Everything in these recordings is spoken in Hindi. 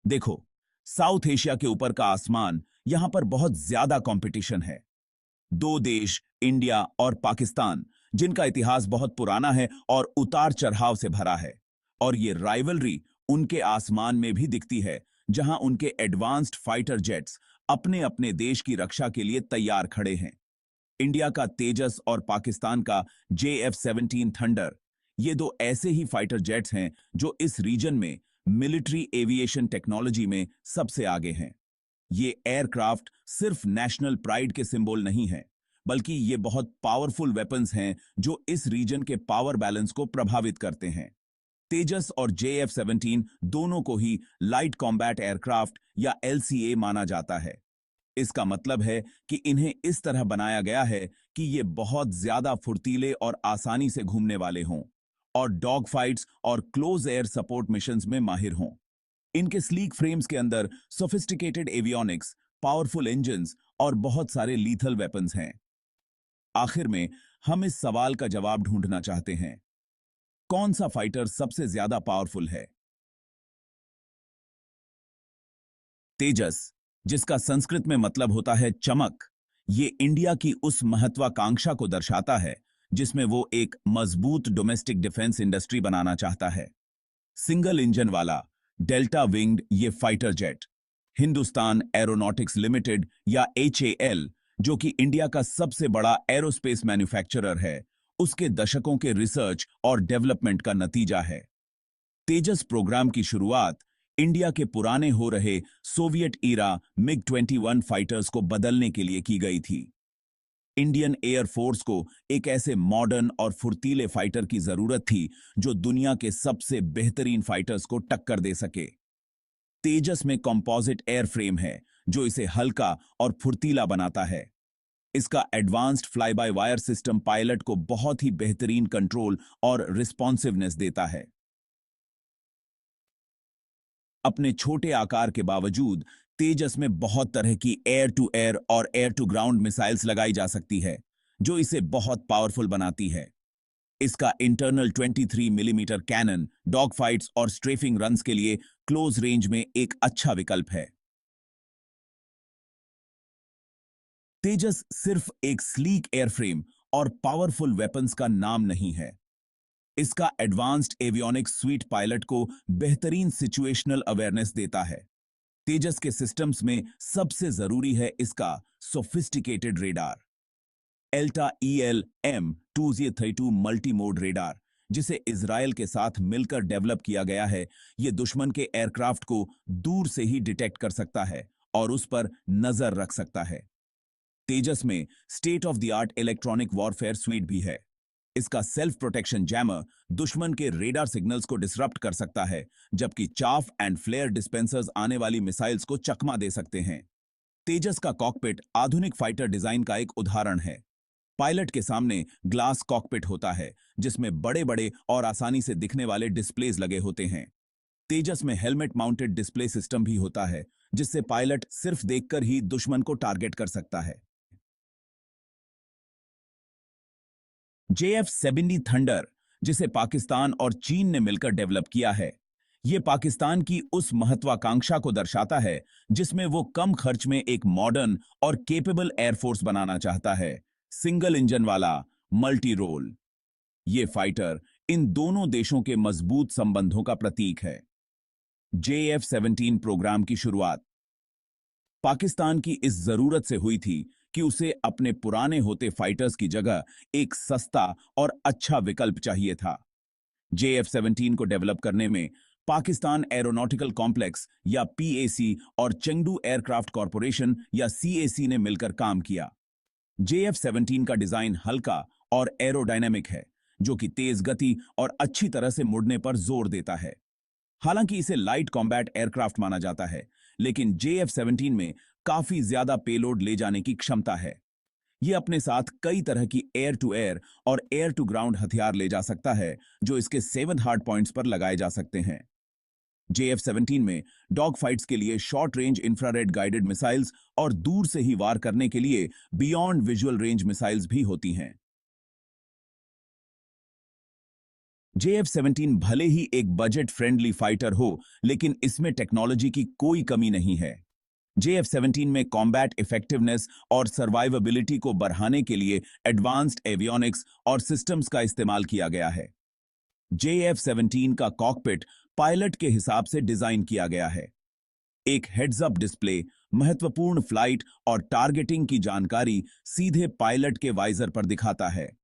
देखो, साउथ एशिया के ऊपर का आसमान, यहां पर बहुत ज्यादा कंपटीशन है। दो देश, इंडिया और पाकिस्तान, जिनका इतिहास बहुत पुराना है और उतार चढ़ाव से भरा है। और ये राइवलरी उनके आसमान में भी दिखती है, जहां उनके एडवांस्ड फाइटर जेट्स अपने अपने देश की रक्षा के लिए तैयार खड़े हैं। इंडिया का तेजस और पाकिस्तान का JF-17 थंडर, ये दो ऐसे ही फाइटर जेट्स हैं जो इस रीजन में मिलिट्री एविएशन टेक्नोलॉजी में सबसे आगे हैं। ये एयरक्राफ्ट सिर्फ नेशनल प्राइड के सिंबल नहीं है, बल्कि ये बहुत पावरफुल वेपन्स हैं जो इस रीजन के पावर बैलेंस को प्रभावित करते हैं। तेजस और JF-17 दोनों को ही लाइट कॉम्बैट एयरक्राफ्ट या LCA माना जाता है। इसका मतलब है कि इन्हें इस तरह बनाया गया है कि ये बहुत ज्यादा फुर्तीले और आसानी से घूमने वाले हों और डॉग फाइट्स और क्लोज एयर सपोर्ट मिशंस में माहिर हों। इनके स्लीक फ्रेम्स के अंदर सोफिस्टिकेटेड एवियोनिक्स, पावरफुल इंजन्स और बहुत सारे लीथल वेपन्स हैं। आखिर में हम इस सवाल का जवाब ढूंढना चाहते हैं, कौन सा फाइटर सबसे ज्यादा पावरफुल है? तेजस, जिसका संस्कृत में मतलब होता है चमक, ये इंडिया की उस महत्वाकांक्षा को दर्शाता है जिसमें वो एक मजबूत डोमेस्टिक डिफेंस इंडस्ट्री बनाना चाहता है। सिंगल इंजन वाला डेल्टा विंग्ड ये fighter jet Hindustan aeronautics limited या HAL, जो कि इंडिया का सबसे बड़ा एरोस्पेस मैन्युफैक्चरर है, उसके दशकों के रिसर्च और डेवलपमेंट का नतीजा है। तेजस प्रोग्राम की शुरुआत इंडिया के पुराने हो रहे सोवियत ईरा MiG-21 फाइटर्स को बदलने के लिए की गई थी। इंडियन एयर फोर्स को एक ऐसे मॉडर्न और फुर्तीले फाइटर की जरूरत थी जो दुनिया के सबसे बेहतरीन फाइटर्स को टक्कर दे सके। तेजस में कंपोजिट एयरफ्रेम है जो इसे हल्का और फुर्तीला बनाता है। इसका advanced fly by wire system pilot को बहुत ही बेहतरीन कंट्रोल और रिस्पॉन्सिवनेस देता है। अपने छोटे आकार के बावजूद तेजस में बहुत तरह की एयर टू एयर और एयर टू ग्राउंड मिसाइल्स लगाई जा सकती है, जो इसे बहुत पावरफुल बनाती है। इसका internal 23 millimetre cannon dog fights और स्ट्रेफिंग रन्स के लिए क्लोज रेंज में एक अच्छा विकल्प है। तेजस सिर्फ एक स्लीक एयरफ्रेम और पावरफुल वेपन्स का नाम नहीं है। इसका एडवांस्ड एवियोनिक्स स्वीट पायलट को बेहतरीन सिचुएशनल अवेयरनेस देता है। तेजस के सिस्टम्स में सबसे जरूरी है इसका sophisticated radar, Elta EL-M-2032 multi mode radar, जिसे इजराइल के साथ मिलकर डेवलप किया गया है। यह दुश्मन के एयरक्राफ्ट को दूर से ही डिटेक्ट कर सकता है और उस पर नजर रख सकता है। तेजस में state of the art electronic warfare sweet भी है। इसका सेल्फ प्रोटेक्शन जैमर दुश्मन के रेडार सिग्नल्स को डिसरप्ट कर सकता है, जबकि चाफ एंड फ्लेयर डिस्पेंसर्स आने वाली मिसाइल्स को चकमा दे सकते हैं। तेजस का कॉकपिट आधुनिक फाइटर डिजाइन का एक उदाहरण है। पायलट के सामने ग्लास कॉकपिट होता है, जिसमें बड़े बड़े और आसानी से दिखने वाले डिस्प्लेज लगे होते हैं। तेजस में हेलमेट माउंटेड डिस्प्ले सिस्टम भी होता है, जिससे पायलट सिर्फ देखकर ही दुश्मन को टारगेट कर सकता है। JF-70 थंडर, जिसे पाकिस्तान और चीन ने मिलकर डेवलप किया है, यह पाकिस्तान की उस महत्वाकांक्षा को दर्शाता है जिसमें वो कम खर्च में एक मॉडर्न और केपेबल एयरफोर्स बनाना चाहता है। सिंगल इंजन वाला मल्टी रोल ये फाइटर इन दोनों देशों के मजबूत संबंधों का प्रतीक है। JF-17 प्रोग्राम की शुरुआत पाकिस्तान की इस जरूरत से हुई थी कि उसे अपने पुराने होते फाइटर्स की जगह एक सस्ता और अच्छा विकल्प चाहिए था। JF-17 को डेवलप करने में पाकिस्तान एरोनॉटिकल कॉम्प्लेक्स या PAC और चेंगडू एयरक्राफ्ट कॉरपोरेशन या CAC ने मिलकर काम किया। JF-17 का डिजाइन हल्का और एरोडायनेमिक है, जो कि तेज गति और अच्छी तरह से मुड़ने पर जोर देता है। हालांकि इसे लाइट कॉम्बैट एयरक्राफ्ट माना जाता है, लेकिन JF-17 में काफी ज्यादा पेलोड ले जाने की क्षमता है। यह अपने साथ कई तरह की एयर टू एयर और एयर टू ग्राउंड हथियार ले जा सकता है, जो इसके 7 हार्ड पॉइंट्स पर लगाए जा सकते हैं। JF-17 में डॉग फाइट्स के लिए short range infrared guided missiles और दूर से ही वार करने के लिए बियॉन्ड विजुअल रेंज मिसाइल्स भी होती हैं। JF-17 भले ही एक बजट फ्रेंडली फाइटर हो, लेकिन इसमें टेक्नोलॉजी की कोई कमी नहीं है। JF-17 में कॉम्बैट इफेक्टिवनेस और सर्वाइवेबिलिटी को बढ़ाने के लिए एडवांस्ड एवियोनिक्स और सिस्टम्स का इस्तेमाल किया गया है। JF-17 का कॉकपिट पायलट के हिसाब से डिजाइन किया गया है। एक हेड्स अप डिस्प्ले महत्वपूर्ण फ्लाइट और टारगेटिंग की जानकारी सीधे पायलट के वाइजर पर दिखाता है।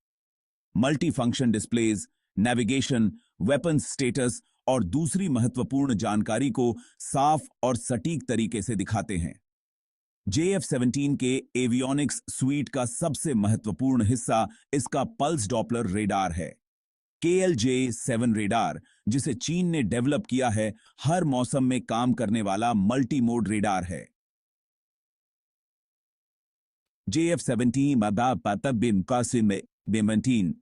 Multi function displays navigation, weapons status और दूसरी महत्वपूर्ण जानकारी को साफ और सटीक तरीके से दिखाते हैं। JF-17 के एवियोनिक्स स्वीट का सबसे महत्वपूर्ण हिस्सा इसका पल्स डॉपलर रेडार है। KLJ-7 रेडार, जिसे चीन ने डेवलप किया है, हर मौसम में काम करने वाला मल्टी मोड रेडार है। JF-17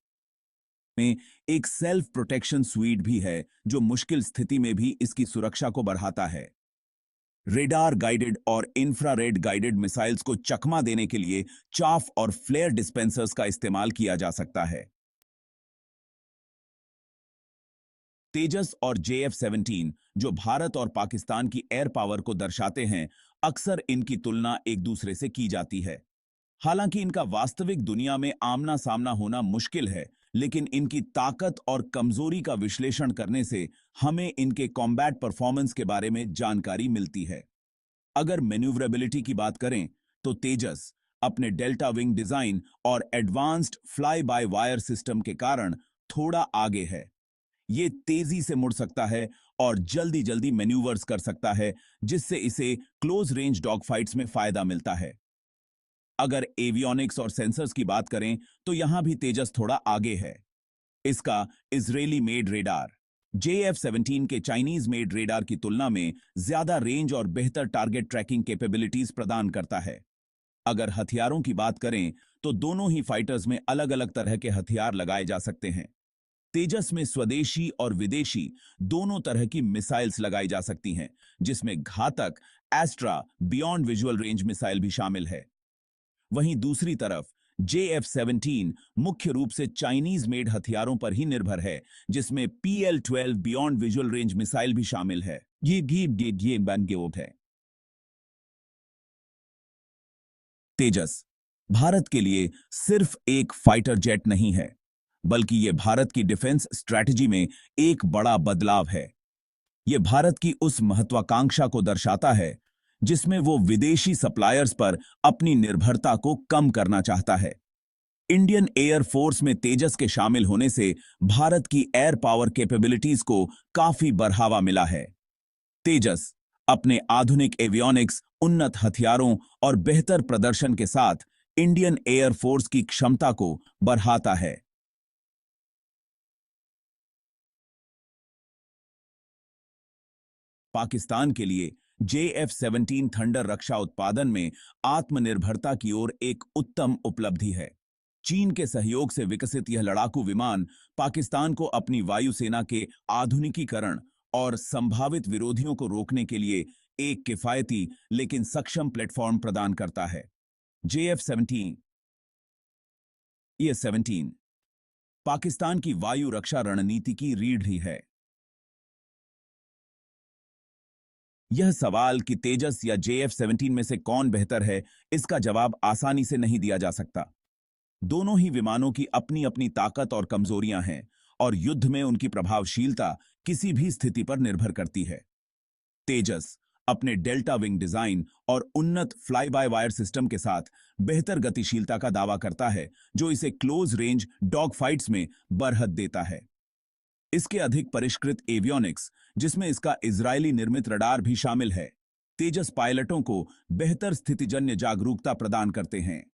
में एक सेल्फ प्रोटेक्शन स्वीट भी है, जो मुश्किल स्थिति में भी इसकी सुरक्षा को बढ़ाता है। रेडार गाइडेड और इंफ्रारेड गाइडेड मिसाइल्स को चकमा देने के लिए चाफ और फ्लेयर डिस्पेंसर्स का इस्तेमाल किया जा सकता है। तेजस और JF-17, जो भारत और पाकिस्तान की एयर पावर को दर्शाते हैं, अक्सर इनकी तुलना एक दूसरे से की जाती है। हालांकि इनका वास्तविक दुनिया में आमना सामना होना मुश्किल है, लेकिन इनकी ताकत और कमजोरी का विश्लेषण करने से हमें इनके कॉम्बैट परफॉर्मेंस के बारे में जानकारी मिलती है। अगर मैन्यूवरेबिलिटी की बात करें, तो तेजस अपने डेल्टा विंग डिजाइन और advanced fly by wire system के कारण थोड़ा आगे है। ये तेजी से मुड़ सकता है और जल्दी जल्दी मैन्यूवर्स कर सकता है, जिससे इसे क्लोज रेंज डॉग फाइट्स में फायदा मिलता है। अगर एवियोनिक्स और सेंसर्स की बात करें, तो यहां भी तेजस थोड़ा आगे है। इसका इजरायली मेड रेडार JF-17 के चाइनीज मेड रेडार की तुलना में ज्यादा रेंज और बेहतर टारगेट ट्रैकिंग कैपेबिलिटीज प्रदान करता है। अगर हथियारों की बात करें, तो दोनों ही फाइटर्स में अलग अलग तरह के हथियार लगाए जा सकते हैं। तेजस में स्वदेशी और विदेशी दोनों तरह की मिसाइल्स लगाई जा सकती हैं, जिसमें घातक Astra beyond visual range missile भी शामिल है। वहीं दूसरी तरफ JF-17 मुख्य रूप से चाइनीज मेड हथियारों पर ही निर्भर है, जिसमें PL-12 beyond visual range missile भी शामिल है। ये बनगेओप है। तेजस भारत के लिए सिर्फ एक फाइटर जेट नहीं है, बल्कि यह भारत की डिफेंस स्ट्रैटेजी में एक बड़ा बदलाव है। यह भारत की उस महत्वाकांक्षा को दर्शाता है जिसमें वो विदेशी सप्लायर्स पर अपनी निर्भरता को कम करना चाहता है। इंडियन एयर फोर्स में तेजस के शामिल होने से भारत की एयर पावर कैपेबिलिटीज को काफी बढ़ावा मिला है। तेजस अपने आधुनिक एवियोनिक्स, उन्नत हथियारों और बेहतर प्रदर्शन के साथ इंडियन एयर फोर्स की क्षमता को बढ़ाता है। पाकिस्तान के लिए JF-17 थंडर रक्षा उत्पादन में आत्मनिर्भरता की ओर एक उत्तम उपलब्धि है। चीन के सहयोग से विकसित यह लड़ाकू विमान पाकिस्तान को अपनी वायुसेना के आधुनिकीकरण और संभावित विरोधियों को रोकने के लिए एक किफायती लेकिन सक्षम प्लेटफॉर्म प्रदान करता है। JF-17 पाकिस्तान की वायु रक्षा रणनीति की रीढ़ ही है। यह सवाल कि तेजस या JF-17 में से कौन बेहतर है, इसका जवाब आसानी से नहीं दिया जा सकता। दोनों ही विमानों की अपनी अपनी ताकत और कमजोरियां हैं, और युद्ध में उनकी प्रभावशीलता किसी भी स्थिति पर निर्भर करती है। तेजस अपने डेल्टा विंग डिजाइन और उन्नत फ्लाई बाय वायर सिस्टम के साथ बेहतर गतिशीलता का दावा करता है, जो इसे क्लोज रेंज डॉग फाइट्स में बरहत देता है। इसके अधिक परिष्कृत एवियोनिक्स, जिसमें इसका इजरायली निर्मित रडार भी शामिल है, तेजस पायलटों को बेहतर स्थितिजन्य जागरूकता प्रदान करते हैं।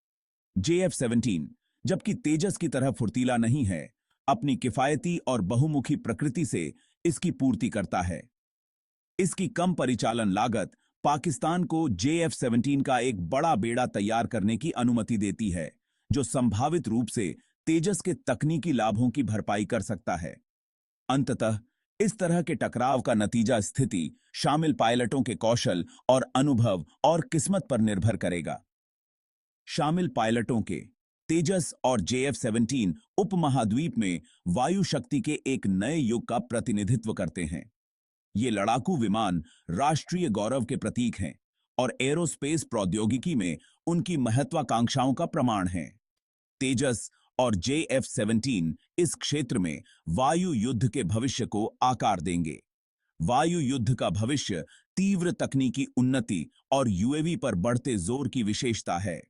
JF-17, जबकि तेजस की तरह फुर्तीला नहीं है, अपनी किफायती और बहुमुखी प्रकृति से इसकी पूर्ति करता है। इसकी कम परिचालन लागत पाकिस्तान को JF-17 का एक बड़ा बेड़ा तैयार करने की अनुमति देती है, जो संभावित रूप से तेजस के तकनीकी लाभों की भरपाई कर सकता है। अंततः इस तरह के टकराव का नतीजा स्थिति शामिल पायलटों के कौशल और अनुभव और किस्मत पर निर्भर करेगा। शामिल पायलटों के तेजस और JF-17 उपमहाद्वीप में वायु शक्ति के एक नए युग का प्रतिनिधित्व करते हैं। ये लड़ाकू विमान राष्ट्रीय गौरव के प्रतीक हैं और एरोस्पेस प्रौद्योगिकी में उनकी महत्वाकांक्षाओं का प्रमाण हैं। तेजस और JF-17 इस क्षेत्र में वायु युद्ध के भविष्य को आकार देंगे। वायु युद्ध का भविष्य तीव्र तकनीकी उन्नति और UAV पर बढ़ते जोर की विशेषता है।